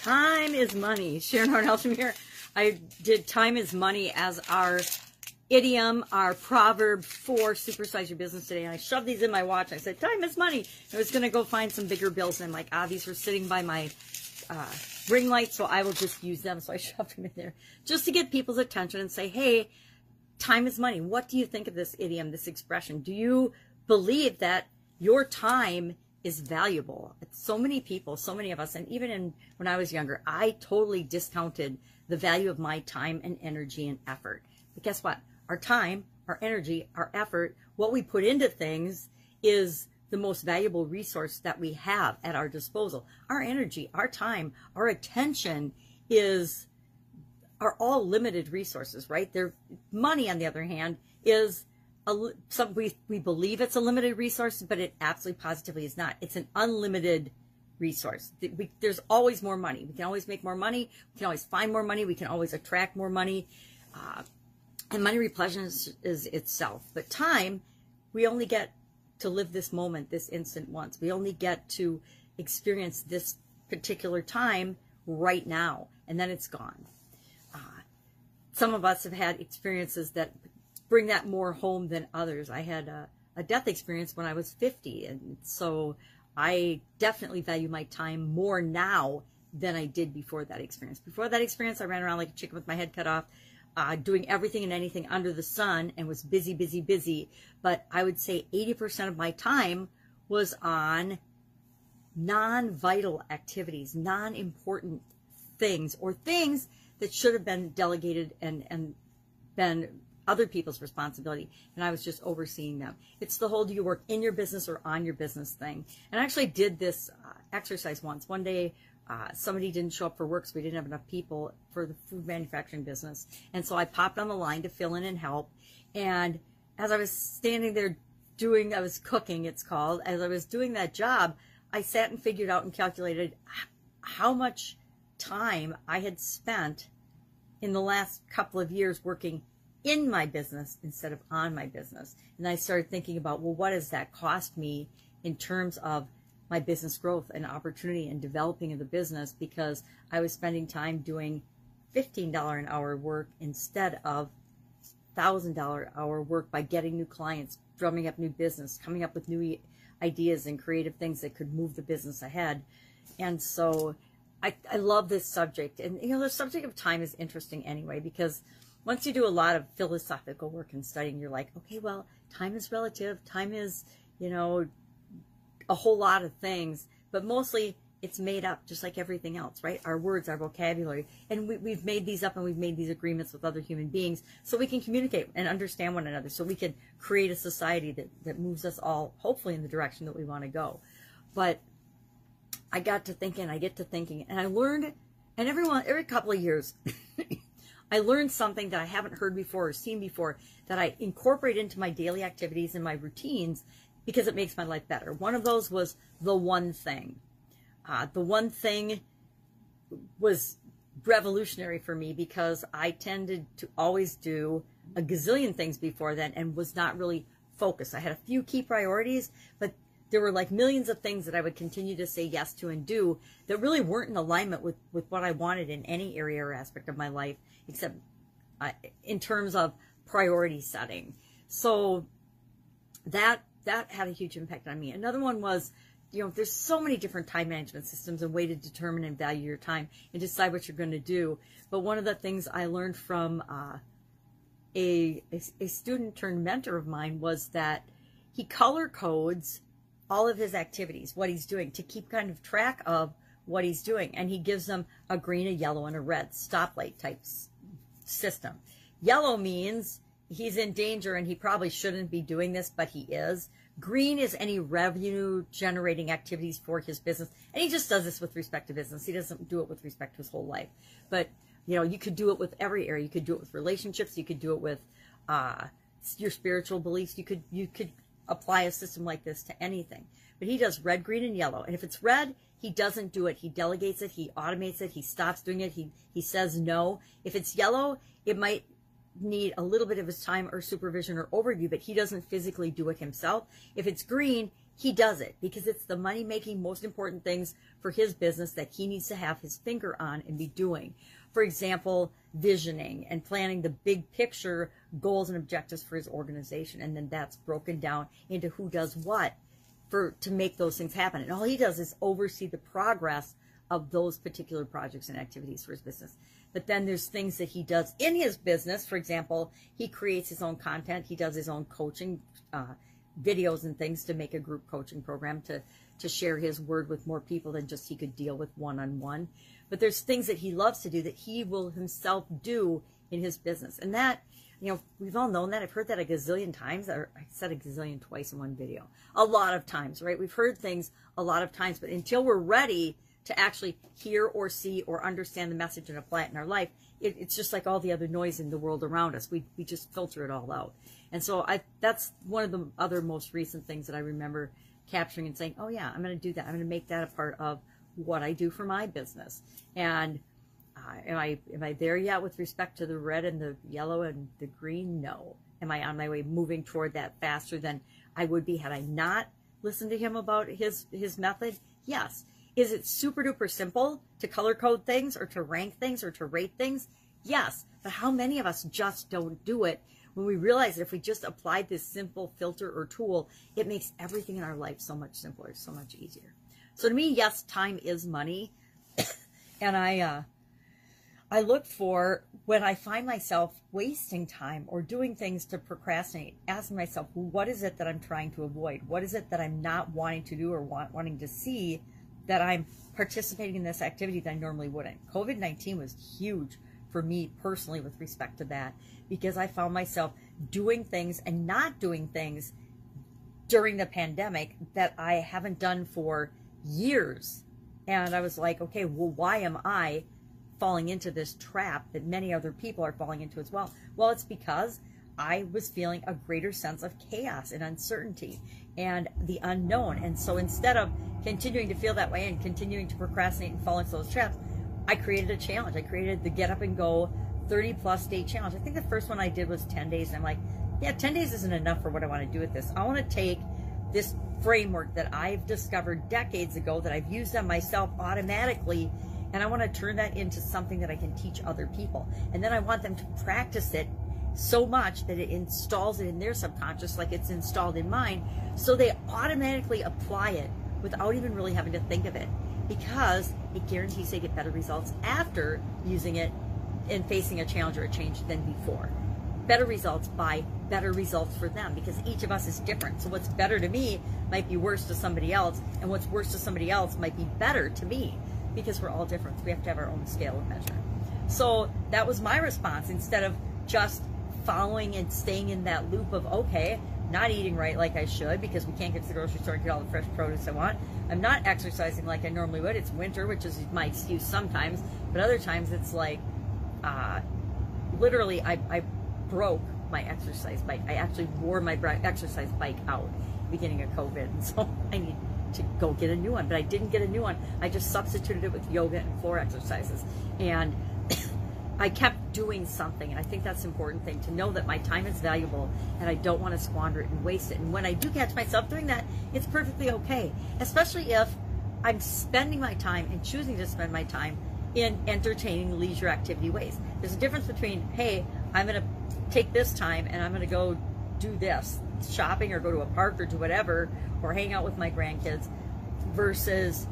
Time is money. Sharon Horne-Ellstrom here. I did time is money as our idiom, our proverb for Supersize Your Business today. And I shoved these in my watch. I said, time is money. I was going to go find some bigger bills. And I'm like, these were sitting by my ring light, so I will just use them. So I shoved them in there just to get people's attention and say, hey, time is money. What do you think of this idiom, this expression? Do you believe that your time is valuable? So many people, so many of us, and even when I was younger, I totally discounted the value of my time and energy and effort. But guess what? Our time, our energy, our effort, what we put into things is the most valuable resource that we have at our disposal. Our energy, our time, our attention are all limited resources, right? Money, on the other hand, is we believe it's a limited resource, but it absolutely positively is not. It's an unlimited resource. There's always more money. We can always make more money. We can always find more money. We can always attract more money. And money replenishes itself. But time, we only get to live this moment, this instant once. We only get to experience this particular time right now, and then it's gone. Some of us have had experiences that bring that more home than others. I had a death experience when I was 50, and so I definitely value my time more now than I did before that experience. Before that experience, I ran around like a chicken with my head cut off, doing everything and anything under the sun, and was busy, busy, busy. But I would say 80% of my time was on non-vital activities, non-important things, or things that should have been delegated and been other people's responsibility, and I was just overseeing them. It's the whole do you work in your business or on your business thing. And I actually did this exercise once. One day, somebody didn't show up for work, so we didn't have enough people for the food manufacturing business. And so I popped on the line to fill in and help. And as I was standing there I was cooking, it's called, as I was doing that job, I sat and figured out and calculated how much time I had spent in the last couple of years working in my business instead of on my business. And I started thinking about, well, what does that cost me in terms of my business growth and opportunity and developing of the business, because I was spending time doing $15 an hour work instead of $1,000 hour work by getting new clients, drumming up new business, coming up with new ideas and creative things that could move the business ahead. And so I love this subject. And, the subject of time is interesting anyway, because once you do a lot of philosophical work and studying, you're like, okay, well, time is relative. Time is, a whole lot of things, but mostly it's made up just like everything else, right? Our words, our vocabulary, and we've made these up, and we've made these agreements with other human beings so we can communicate and understand one another, so we can create a society that moves us all, hopefully, in the direction that we want to go. But I get to thinking, and I learned, and every couple of years, I learned something that I haven't heard before or seen before that I incorporate into my daily activities and my routines because it makes my life better. One of those was the one thing. The one thing was revolutionary for me because I tended to always do a gazillion things before then and was not really focused. I had a few key priorities, but there were like millions of things that I would continue to say yes to and do that really weren't in alignment with what I wanted in any area or aspect of my life, except in terms of priority setting. So that had a huge impact on me. Another one was, there's so many different time management systems and way to determine and value your time and decide what you're going to do. But one of the things I learned from a student turned mentor of mine was that he color codes all of his activities, what he's doing, to keep kind of track of what he's doing. And he gives them a green, a yellow, and a red stoplight type system. Yellow means he's in danger and he probably shouldn't be doing this, but he is. Green is any revenue generating activities for his business. And he just does this with respect to business. He doesn't do it with respect to his whole life. But, you could do it with every area. You could do it with relationships. You could do it with your spiritual beliefs. You could apply a system like this to anything. But he does red, green, and yellow. And if it's red, he doesn't do it. He delegates it. He automates it. He stops doing it. He says no. If it's yellow, it might need a little bit of his time or supervision or overview, but he doesn't physically do it himself. If it's green, he does it because it's the money-making, most important things for his business that he needs to have his finger on and be doing. For example, visioning and planning the big picture goals and objectives for his organization. And then that's broken down into who does what to make those things happen. And all he does is oversee the progress of those particular projects and activities for his business. But then there's things that he does in his business. For example, he creates his own content. He does his own coaching videos and things to make a group coaching program to share his word with more people than just he could deal with one-on-one. But there's things that he loves to do that he will himself do in his business. And that, you know, we've all known that. I've heard that a gazillion times. Or I said a gazillion twice in one video. A lot of times, right? We've heard things a lot of times, but until we're ready to actually hear or see or understand the message and apply it in our life, it's just like all the other noise in the world around us. We just filter it all out. And so that's one of the other most recent things that I remember capturing and saying, oh yeah, I'm going to do that. I'm going to make that a part of what I do for my business. And am I there yet with respect to the red and the yellow and the green? No. Am I on my way moving toward that faster than I would be had I not listened to him about his method? Yes. Is it super duper simple to color code things or to rank things or to rate things? Yes. But how many of us just don't do it when we realize that if we just applied this simple filter or tool, it makes everything in our life so much simpler, so much easier. So to me, yes, time is money. And I look for when I find myself wasting time or doing things to procrastinate, asking myself, well, what is it that I'm trying to avoid? What is it that I'm not wanting to do or wanting to see that I'm participating in this activity that I normally wouldn't? COVID-19 was huge for me personally with respect to that, because I found myself doing things and not doing things during the pandemic that I haven't done for years. And I was like, okay, well, why am I falling into this trap that many other people are falling into as well? Well, it's because I was feeling a greater sense of chaos and uncertainty and the unknown. And so instead of continuing to feel that way and continuing to procrastinate and fall into those traps, I created a challenge. I created the Get Up and Go 30+ day challenge. I think the first one I did was 10 days. And I'm like, yeah, 10 days isn't enough for what I want to do with this. I want to take this framework that I've discovered decades ago that I've used on myself automatically, and I want to turn that into something that I can teach other people. And then I want them to practice it so much that it installs it in their subconscious like it's installed in mine, so they automatically apply it without even really having to think of it, because it guarantees they get better results after using it and facing a challenge or a change than before. Better results by better results for them, because each of us is different. So what's better to me might be worse to somebody else, and what's worse to somebody else might be better to me, because we're all different. So we have to have our own scale of measure. So that was my response. Instead of just following and staying in that loop of, okay, not eating right like I should because we can't get to the grocery store and get all the fresh produce I want. I'm not exercising like I normally would. It's winter, which is my excuse sometimes, but other times it's like, literally I broke my exercise bike. I actually wore my exercise bike out beginning of COVID, and so I need to go get a new one, but I didn't get a new one. I just substituted it with yoga and floor exercises, and I kept doing something. And I think that's an important thing, to know that my time is valuable and I don't want to squander it and waste it. And when I do catch myself doing that, it's perfectly okay, especially if I'm spending my time and choosing to spend my time in entertaining leisure activity ways. There's a difference between, hey, I'm going to take this time and I'm going to go do this, shopping or go to a park or do whatever, or hang out with my grandkids, versus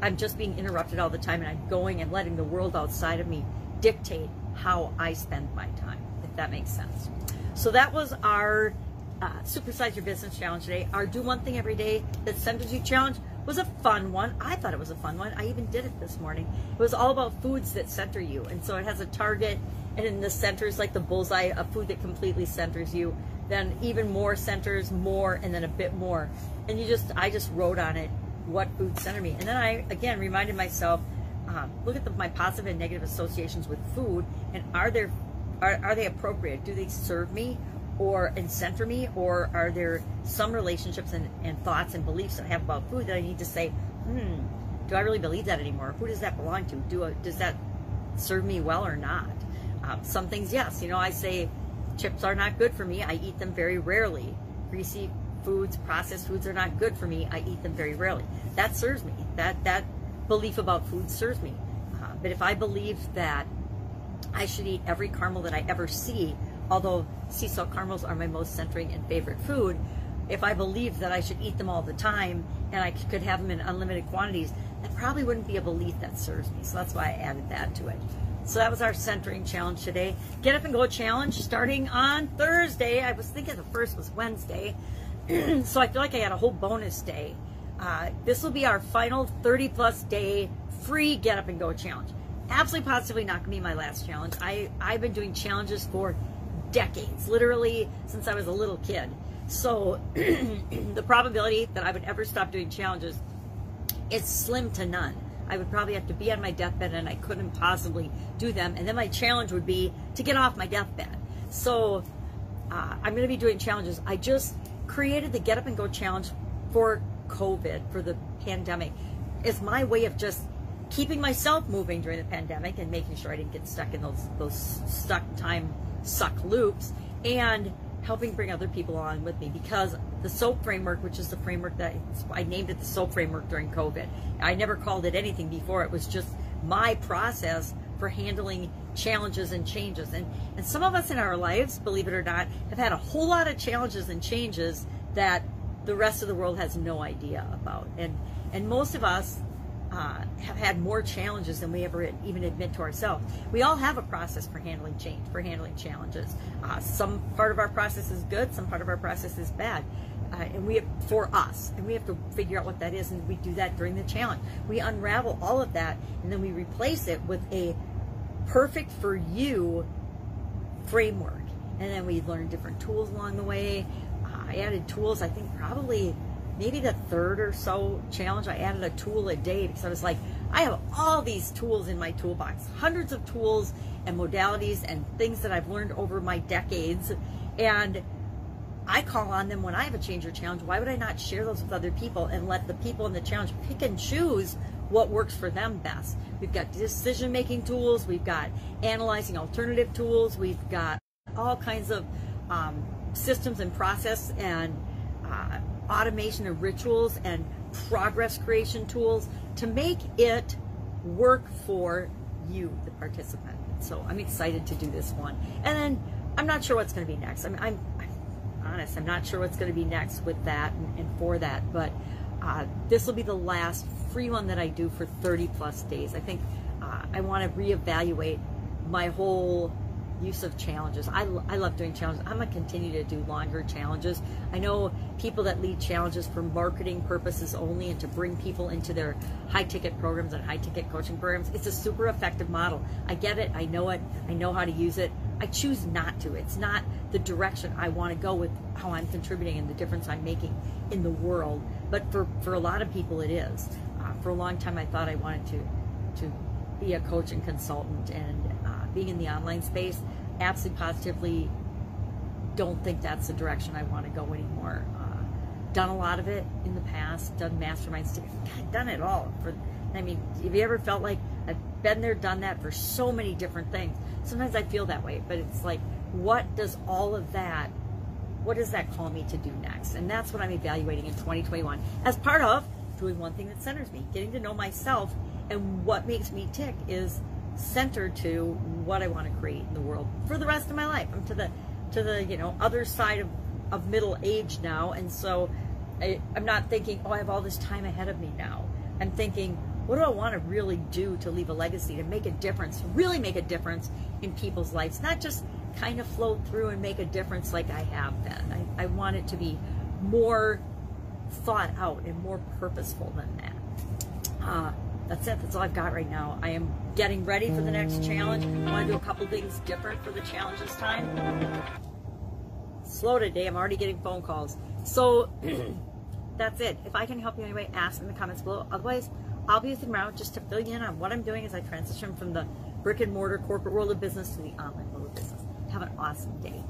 I'm just being interrupted all the time and I'm going and letting the world outside of me dictate how I spend my time, if that makes sense. So that was our Supersize Your Business Challenge today. Our Do One Thing Every Day That Centers You Challenge was a fun one. I thought it was a fun one. I even did it this morning. It was all about foods that center you. And so it has a target, and in the center is like the bullseye, a food that completely centers you. Then even more centers, more, and then a bit more. And I just wrote on it what foods center me. And then I, again, reminded myself, look at my positive and negative associations with food, and are they appropriate? Do they serve me and center me, or are there some relationships and thoughts and beliefs that I have about food that I need to say, do I really believe that anymore? Who does that belong to? Does that serve me well or not? Some things, yes. I say chips are not good for me. I eat them very rarely. Greasy foods, processed foods are not good for me, I eat them very rarely. That serves me. That belief about food serves me. But if I believe that I should eat every caramel that I ever see, although sea salt caramels are my most centering and favorite food, if I believe that I should eat them all the time and I could have them in unlimited quantities, that probably wouldn't be a belief that serves me. So that's why I added that to it. So that was our centering challenge today. Get Up and Go challenge starting on Thursday. I was thinking the first was Wednesday. So I feel like I had a whole bonus day. This will be our final 30+ day free Get Up and Go challenge. Absolutely positively not going to be my last challenge. I've been doing challenges for decades, literally since I was a little kid. So the probability that I would ever stop doing challenges is slim to none. I would probably have to be on my deathbed and I couldn't possibly do them. And then my challenge would be to get off my deathbed. So I'm going to be doing challenges. I just created the Get Up and Go challenge for COVID, for the pandemic. It's my way of just keeping myself moving during the pandemic and making sure I didn't get stuck in those suck loops, and helping bring other people on with me, because the SOAP framework, which is the framework that I named it the SOAP framework during COVID. I never called it anything before. It was just my process for handling challenges and changes. And some of us in our lives, believe it or not, have had a whole lot of challenges and changes that the rest of the world has no idea about. And most of us have had more challenges than we ever even admit to ourselves. We all have a process for handling change, for handling challenges. Some part of our process is good, some part of our process is bad. And we have, for us, and we have to figure out what that is, and we do that during the challenge. We unravel all of that, and then we replace it with a perfect for you framework. And then we learn different tools along the way. I added tools, I think probably maybe the third or so challenge, I added a tool a day, because I was like, I have all these tools in my toolbox, hundreds of tools and modalities and things that I've learned over my decades, and I call on them when I have a change or challenge. Why would I not share those with other people and let the people in the challenge pick and choose what works for them best? We've got decision-making tools, we've got analyzing alternative tools, we've got all kinds of systems and process and automation of rituals and progress creation tools to make it work for you, the participant. So I'm excited to do this one. And then I'm not sure what's going to be next. I mean, I'm honest, I'm not sure what's going to be next with that and for that, but this will be the last free one that I do for 30+ days. I think I want to reevaluate my whole use of challenges. I love doing challenges. I'm going to continue to do longer challenges. I know people that lead challenges for marketing purposes only and to bring people into their high-ticket programs and high-ticket coaching programs. It's a super effective model. I get it. I know it. I know how to use it. I choose not to. It's not the direction I want to go with how I'm contributing and the difference I'm making in the world. But for a lot of people, it is. For a long time, I thought I wanted to be a coach and consultant, and being in the online space, absolutely positively don't think that's the direction I want to go anymore. Done a lot of it in the past, done masterminds, done it all. I mean, have you ever felt like I've been there, done that for so many different things? Sometimes I feel that way, but it's like, what does all of that, what does that call me to do next? And that's what I'm evaluating in 2021 as part of doing one thing that centers me, getting to know myself, and what makes me tick is centered to what I want to create in the world for the rest of my life. I'm to the other side of middle age now, and so I'm not thinking, oh, I have all this time ahead of me now. I'm thinking, what do I want to really do to leave a legacy, to make a difference, really make a difference in people's lives, not just kind of float through and make a difference like I have been. I want it to be more thought out and more purposeful than that. That's it. That's all I've got right now. I am getting ready for the next challenge. I want to do a couple things different for the challenge this time. Slow today. I'm already getting phone calls. So that's it. If I can help you anyway, ask in the comments below. Otherwise, I'll be around just to fill you in on what I'm doing as I transition from the brick and mortar corporate world of business to the online world of business. Have an awesome day.